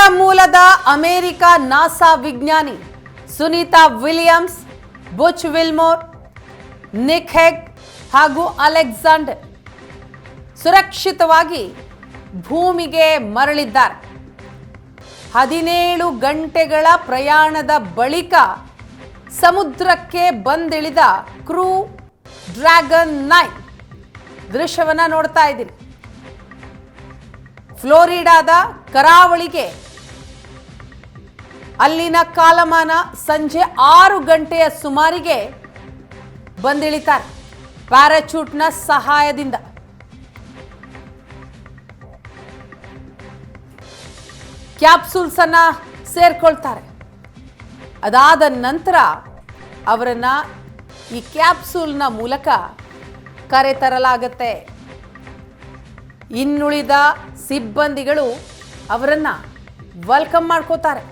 India ಮೂಲದ America NASA ವಿಜ್ಞಾನಿ Sunita Williams, Butch Wilmore, Nick Hague ಹಾಗೂ ಅಲೆಕ್ಸಾಂಡರ್ ಸುರಕ್ಷಿತವಾಗಿ ಭೂಮಿಗೆ ಮರಳಿದ್ದಾರೆ. 17 ಗಂಟೆಗಳ ಪ್ರಯಾಣದ ಬಳಿಕ ಸಮುದ್ರಕ್ಕೆ ಬಂದಿಳಿದ ಕ್ರೂ ಡ್ರ್ಯಾಗನ್ 9 ದೃಶ್ಯವನ್ನ ನೋಡ್ತಾ ಇದ್ದೀರಿ. ಫ್ಲೋರಿಡಾದ ಕರಾವಳಿಗೆ ಅಲ್ಲಿನ ಕಾಲಮಾನ ಸಂಜೆ 6 ಗಂಟೆಯ ಸುಮಾರಿಗೆ ಬಂದಿಳಿತಾರೆ ಪ್ಯಾರಾಚೂಟ್ನ ಸಹಾಯದಿಂದ. ಕ್ಯಾಪ್ಸೂಲ್ಸ್ ಅನ್ನ ಸೇರ್ಕೊಳ್ತಾರೆ. ಅದಾದ ನಂತರ ಅವರನ್ನ ಈ ಕ್ಯಾಪ್ಸೂಲ್ನ ಮೂಲಕ ಕರೆತರಲಾಗುತ್ತೆ. ಇನ್ನುಳಿದ ಸಿಬ್ಬಂದಿಗಳು ಅವರನ್ನ ವೆಲ್ಕಮ್ ಮಾಡ್ಕೋತಾರೆ.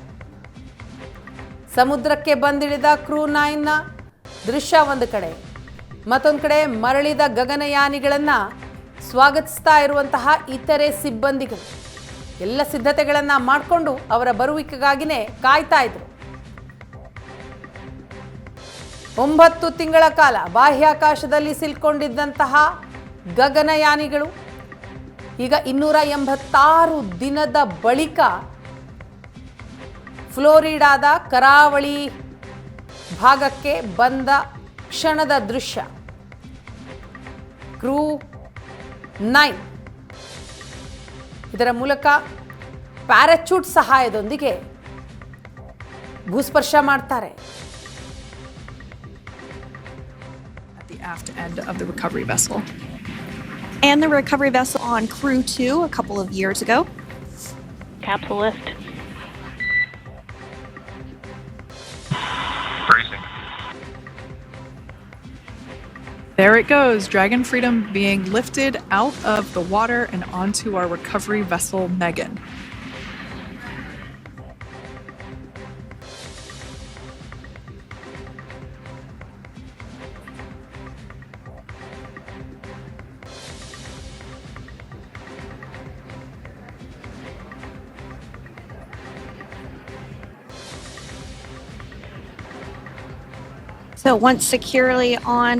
ಸಮುದ್ರಕ್ಕೆ ಬಂದಿಳಿದ ಕ್ರೂ 9ನ ದೃಶ್ಯ ಒಂದು ಕಡೆ, ಮತ್ತೊಂದು ಕಡೆ ಮರಳಿದ ಗಗನಯಾನಿಗಳನ್ನ ಸ್ವಾಗತಿಸ್ತಾ ಇರುವಂತಹ ಇತರೆ ಸಿಬ್ಬಂದಿಗಳು ಎಲ್ಲ ಸಿದ್ಧತೆಗಳನ್ನ ಮಾಡಿಕೊಂಡು ಅವರ ಬರುವಿಕೆಗಾಗಿನೇ ಕಾಯ್ತಾ ಇದ್ರು. 9 ತಿಂಗಳ ಕಾಲ ಬಾಹ್ಯಾಕಾಶದಲ್ಲಿ ಸಿಲ್ಕೊಂಡಿದ್ದಂತಹ ಗಗನಯಾನಿಗಳು ಈಗ 286 ದಿನದ ಬಳಿಕ ಫ್ಲೋರಿಡಾದ ಕರಾವಳಿ ಭಾಗಕ್ಕೆ ಬಂದ ಕ್ಷಣದ ದೃಶ್ಯ. ಕ್ರೂ 9 ಇದರ ಮೂಲಕ ಪ್ಯಾರಾಚೂಟ್ ಸಹಾಯದೊಂದಿಗೆ ಭೂಸ್ಪರ್ಶ ಮಾಡ್ತಾರೆ. At the aft end of the recovery vessel. And the recovery vessel on Crew 2 a couple of years ago. Capsule lift. Bracing. There it goes, Dragon Freedom being lifted out of the water and onto our recovery vessel, Megan. So once securely on,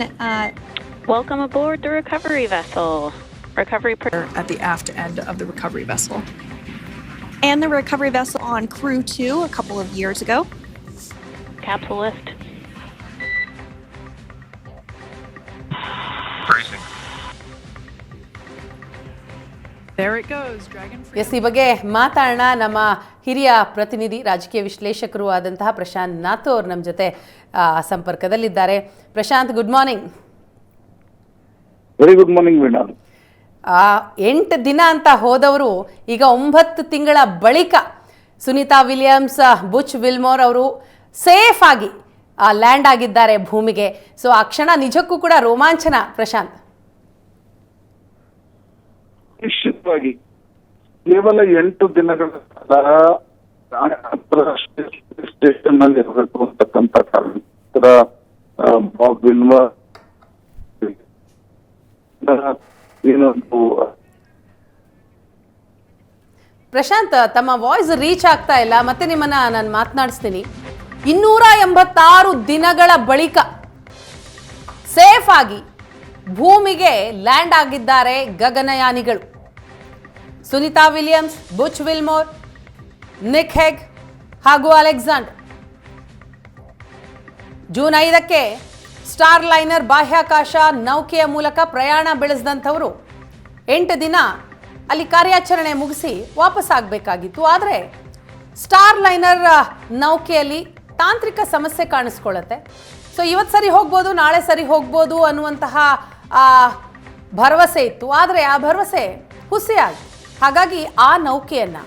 Welcome aboard the recovery vessel. At the aft end of the recovery vessel. and the recovery vessel on Crew 2 a couple of years ago. Capsule lift. Bracing. There it goes, Dragon Freedom. Yes, ಈ ಬಗ್ಗೆ ಮಾತಾಡೋಣ. ನಮ್ಮ ಹಿರಿಯ ಪ್ರತಿನಿಧಿ, ರಾಜಕೀಯ ವಿಶ್ಲೇಷಕರು ಆದಂತಹ ಪ್ರಶಾಂತ್ ನಾಥೋರ್ ನಮ್ಮ ಜೊತೆ ಸಂಪರ್ಕದಲ್ಲಿದ್ದಾರೆ. Prashant, good morning. Very good morning Veena. 8 ದಿನ ಅಂತ ಹೋದವರು ಈಗ 9 ತಿಂಗಳ ಬಳಿಕ ಸುನೀತಾ ವಿಲಿಯಮ್ಸ್, ಬುಚ್ ವಿಲ್ಮೋರ್ ಅವರು ಸೇಫ್ ಆಗಿ ಲ್ಯಾಂಡ್ ಆಗಿದ್ದಾರೆ ಭೂಮಿಗೆ. ಸೊ ಆ ಕ್ಷಣ ನಿಜಕ್ಕೂ ಕೂಡ ರೋಮಾಂಚನ. ಪ್ರಶಾಂತ್, ನಿಶ್ಚಿತವಾಗಿ ಕೇವಲ 8 ದಿನಗಳ ಕಾಲ ಅಂತಾರಾಷ್ಟ್ರೀಯ ಸ್ಟೇಷನ್ ನಲ್ಲಿ ಇರಬೇಕು ಅಂತಕ್ಕಂಥ ಕಾರಣ ಬಾಬ್ ವಿಲ್ಮರ್ ಏನೊಂದು ಪ್ರಶಾಂತ್, ತಮ್ಮ ವಾಯ್ಸ್ ರೀಚ್ ಆಗ್ತಾ ಇಲ್ಲ, ಮತ್ತೆ ನಿಮ್ಮನ್ನ ನಾನು ಮಾತನಾಡಿಸ್ತೀನಿ. 286 ದಿನಗಳ ಬಳಿಕ ಸೇಫ್ ಆಗಿ ಭೂಮಿಗೆ ಲ್ಯಾಂಡ್ ಆಗಿದ್ದಾರೆ ಗಗನಯಾನಿಗಳು. Sunita Williams, Butch Wilmore, Nick Hague ಹಾಗೂ ಅಲೆಕ್ಸಾಂಡರ್. ಜೂನ್ 5ಕ್ಕೆ ಸ್ಟಾರ್ ಲೈನರ್ ಬಾಹ್ಯಾಕಾಶ ನೌಕೆಯ ಮೂಲಕ ಪ್ರಯಾಣ ಬೆಳೆಸಿದಂಥವರು 8 ದಿನ ಅಲ್ಲಿ ಕಾರ್ಯಾಚರಣೆ ಮುಗಿಸಿ ವಾಪಸ್ ಆಗಬೇಕಾಗಿತ್ತು. ಆದರೆ ಸ್ಟಾರ್ ಲೈನರ್ ನೌಕೆಯಲ್ಲಿ ತಾಂತ್ರಿಕ ಸಮಸ್ಯೆ ಕಾಣಿಸ್ಕೊಳ್ಳುತ್ತೆ. ಸೊ ಇವತ್ತು ಸರಿ ಹೋಗ್ಬೋದು, ನಾಳೆ ಸರಿ ಹೋಗ್ಬೋದು ಅನ್ನುವಂತಹ ಭರವಸೆ ಇತ್ತು. ಆದರೆ ಆ ಭರವಸೆ ಹುಸಿಯಾಗಿ. ಹಾಗಾಗಿ ಆ ನೌಕೆಯನ್ನು,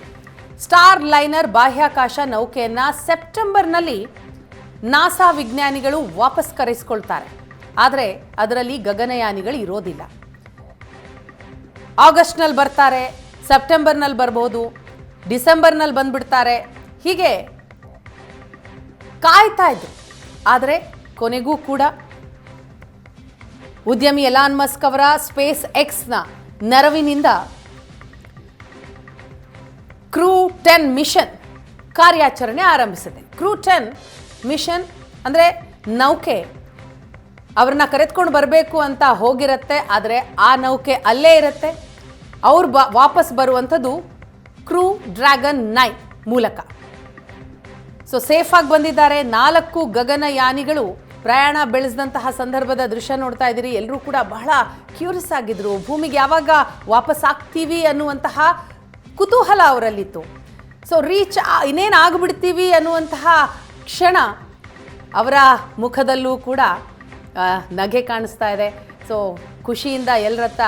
ಸ್ಟಾರ್ ಲೈನರ್ ಬಾಹ್ಯಾಕಾಶ ನೌಕೆಯನ್ನು ಸೆಪ್ಟೆಂಬರ್ನಲ್ಲಿ ನಾಸಾ ವಿಜ್ಞಾನಿಗಳು ವಾಪಸ್ ಕರೆಸಿಕೊಳ್ತಾರೆ. ಆದರೆ ಅದರಲ್ಲಿ ಗಗನಯಾನಿಗಳು ಇರೋದಿಲ್ಲ. ಆಗಸ್ಟ್ನಲ್ಲಿ ಬರ್ತಾರೆ, ಸೆಪ್ಟೆಂಬರ್ನಲ್ಲಿ ಬರ್ಬೋದು, ಡಿಸೆಂಬರ್ನಲ್ಲಿ ಬಂದ್ಬಿಡ್ತಾರೆ. ಹೀಗೆ ಕಾಯ್ತಾ ಇದ್ರು. ಆದರೆ ಕೊನೆಗೂ ಕೂಡ ಉದ್ಯಮಿ ಎಲಾನ್ ಮಸ್ಕ್ ಅವರ ಸ್ಪೇಸ್ ಎಕ್ಸ್ನ ನೆರವಿನಿಂದ ಕ್ರೂ 10 ಮಿಷನ್ ಕಾರ್ಯಾಚರಣೆ ಆರಂಭಿಸಿದೆ. ಕ್ರೂ 10 ಮಿಷನ್ ಅಂದರೆ ನೌಕೆ ಅವ್ರನ್ನ ಕರೆದುಕೊಂಡು ಬರಬೇಕು ಅಂತ ಹೋಗಿರುತ್ತೆ, ಆದರೆ ಆ ನೌಕೆ ಅಲ್ಲೇ ಇರುತ್ತೆ. ಅವ್ರು ವಾಪಸ್ ಬರುವಂಥದ್ದು ಕ್ರೂ ಡ್ರ್ಯಾಗನ್ 9 ಮೂಲಕ. ಸೊ ಸೇಫಾಗಿ ಬಂದಿದ್ದಾರೆ. 4 ಗಗನಯಾನಿಗಳು ಪ್ರಯಾಣ ಬೆಳೆಸಿದಂತಹ ಸಂದರ್ಭದ ದೃಶ್ಯ ನೋಡ್ತಾ ಇದ್ದೀರಿ. ಎಲ್ಲರೂ ಕೂಡ ಬಹಳ ಕ್ಯೂರಿಯಸ್ ಆಗಿದ್ರು. ಭೂಮಿಗೆ ಯಾವಾಗ ವಾಪಸ್ ಆಗ್ತೀವಿ ಅನ್ನುವಂತಹ ಕುತೂಹಲ ಅವರಲ್ಲಿತ್ತು. ಸೊ ಇನ್ನೇನು ಆಗಿಬಿಡ್ತೀವಿ ಅನ್ನುವಂತಹ ಕ್ಷಣ ಅವರ ಮುಖದಲ್ಲೂ ಕೂಡ ನಗೆ ಕಾಣಿಸ್ತಾ ಇದೆ. ಸೊ ಖುಷಿಯಿಂದ ಎಲ್ಲರತ್ತ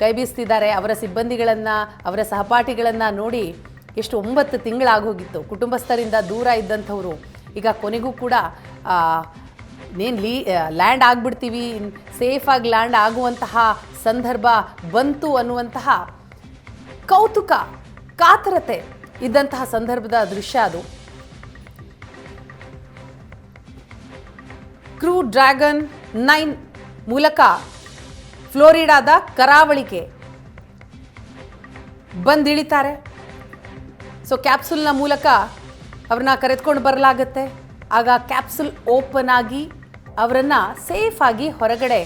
ಕೈ ಬೀಸ್ತಿದ್ದಾರೆ. ಅವರ ಸಿಬ್ಬಂದಿಗಳನ್ನು, ಅವರ ಸಹಪಾಠಿಗಳನ್ನು ನೋಡಿ ಎಷ್ಟು 9 ತಿಂಗಳಾಗೋಗಿತ್ತು. ಕುಟುಂಬಸ್ಥರಿಂದ ದೂರ ಇದ್ದಂಥವರು ಈಗ ಕೊನೆಗೂ ಕೂಡ ಲ್ಯಾಂಡ್ ಆಗಿಬಿಡ್ತೀವಿ, ಸೇಫಾಗಿ ಲ್ಯಾಂಡ್ ಆಗುವಂತಹ ಸಂದರ್ಭ ಬಂತು ಅನ್ನುವಂತಹ ಕೌತುಕ, ಕಾತರತೆ ಇದ್ದಂತಹ ಸಂದರ್ಭದ ದೃಶ್ಯ ಅದು. ಕ್ರೂ ಡ್ರ್ಯಾಗನ್ 9 ಮೂಲಕ ಫ್ಲೋರಿಡಾದ ಕರಾವಳಿಗೆ ಬಂದಿಳಿತಾರೆ. ಸೊ ಕ್ಯಾಪ್ಸುಲ್ನ ಮೂಲಕ ಅವ್ರನ್ನ ಕರೆದುಕೊಂಡು ಬರಲಾಗುತ್ತೆ. ಆಗ ಕ್ಯಾಪ್ಸುಲ್ ಓಪನ್ ಆಗಿ ಅವರನ್ನು ಸೇಫಾಗಿ ಹೊರಗಡೆ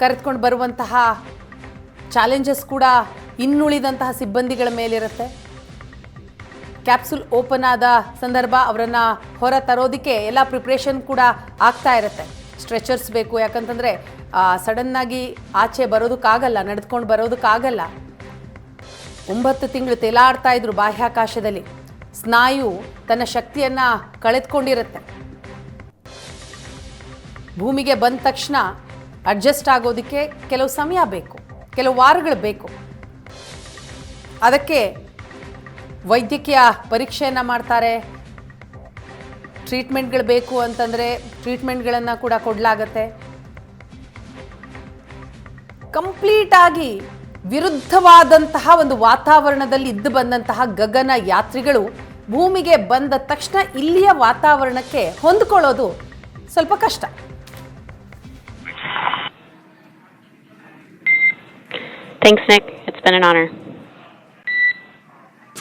ಕರೆದುಕೊಂಡು ಬರುವಂತಹ ಚಾಲೆಂಜಸ್ ಕೂಡ ಇನ್ನುಳಿದಂತಹ ಸಿಬ್ಬಂದಿಗಳ ಮೇಲಿರುತ್ತೆ. ಕ್ಯಾಪ್ಸುಲ್ ಓಪನ್ ಆದ ಸಂದರ್ಭ ಅವರನ್ನು ಹೊರ ತರೋದಕ್ಕೆ ಎಲ್ಲ ಪ್ರಿಪ್ರೇಷನ್ ಕೂಡ ಆಗ್ತಾ ಇರುತ್ತೆ. ಸ್ಟ್ರೆಚರ್ಸ್ ಬೇಕು, ಯಾಕಂತಂದರೆ ಸಡನ್ನಾಗಿ ಆಚೆ ಬರೋದಕ್ಕಾಗಲ್ಲ, ನಡೆದುಕೊಂಡು ಬರೋದಕ್ಕಾಗಲ್ಲ. 9 ತಿಂಗಳು ತೇಲಾಡ್ತಾ ಇದ್ರು ಬಾಹ್ಯಾಕಾಶದಲ್ಲಿ. ಸ್ನಾಯು ತನ್ನ ಶಕ್ತಿಯನ್ನು ಕಳೆದುಕೊಂಡಿರುತ್ತೆ. ಭೂಮಿಗೆ ಬಂದ ತಕ್ಷಣ ಅಡ್ಜಸ್ಟ್ ಆಗೋದಕ್ಕೆ ಕೆಲವು ಸಮಯ ಬೇಕು, ಕೆಲವು ವಾರಗಳು ಬೇಕು. ಅದಕ್ಕೆ ವೈದ್ಯಕೀಯ ಪರೀಕ್ಷೆಯನ್ನು ಮಾಡ್ತಾರೆ. ಟ್ರೀಟ್ಮೆಂಟ್ಗಳು ಬೇಕು ಅಂತಂದರೆ ಟ್ರೀಟ್ಮೆಂಟ್ಗಳನ್ನು ಕೂಡ ಕೊಡಲಾಗತ್ತೆ. ಕಂಪ್ಲೀಟ್ ಆಗಿ ವಿರುದ್ಧವಾದಂತಹ ಒಂದು ವಾತಾವರಣದಲ್ಲಿ ಇದ್ದು ಬಂದಂತಹ ಗಗನ ಯಾತ್ರಿಗಳು ಭೂಮಿಗೆ ಬಂದ ತಕ್ಷಣ ಇಲ್ಲಿಯ ವಾತಾವರಣಕ್ಕೆ ಹೊಂದಿಕೊಳ್ಳೋದು ಸ್ವಲ್ಪ ಕಷ್ಟ. Thanks, Nick. It's been an honor.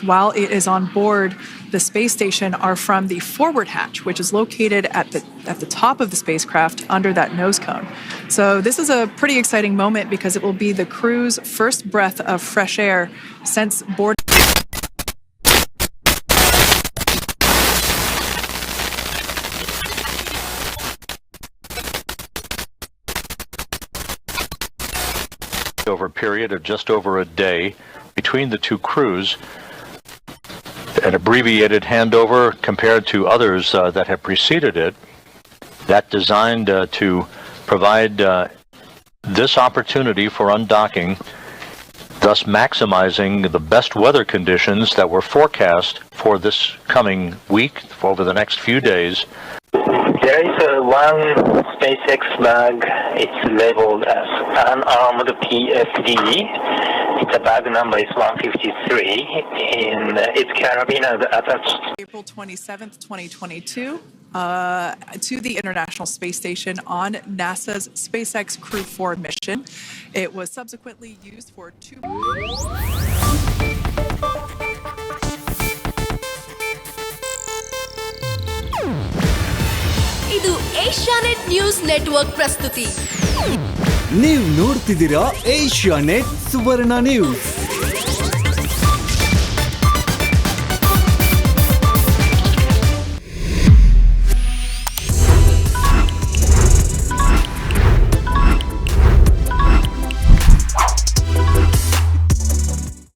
While it is on board the space station are from the forward hatch, which is located at the top of the spacecraft under that nose cone. So this is a pretty exciting moment because it will be the crew's first breath of fresh air since boarding. Over a period of just over a day between the two crews, an abbreviated handover compared to others that have preceded it, that designed to provide this opportunity for undocking, thus maximizing the best weather conditions that were forecast for this coming week, over the next few days. There is one SpaceX bag. It's labeled as unarmed PFD. The bag number is 153, and its carabiner attached. April 27th, 2022, to the International Space Station on NASA's SpaceX Crew 4 mission. It was subsequently used for 2. ಇದು Asianet news network ಪ್ರಸ್ತುತಿ. ನೀವು ನೋಡ್ತಿದ್ದೀರಾ Asianet ಸುವರ್ಣ news.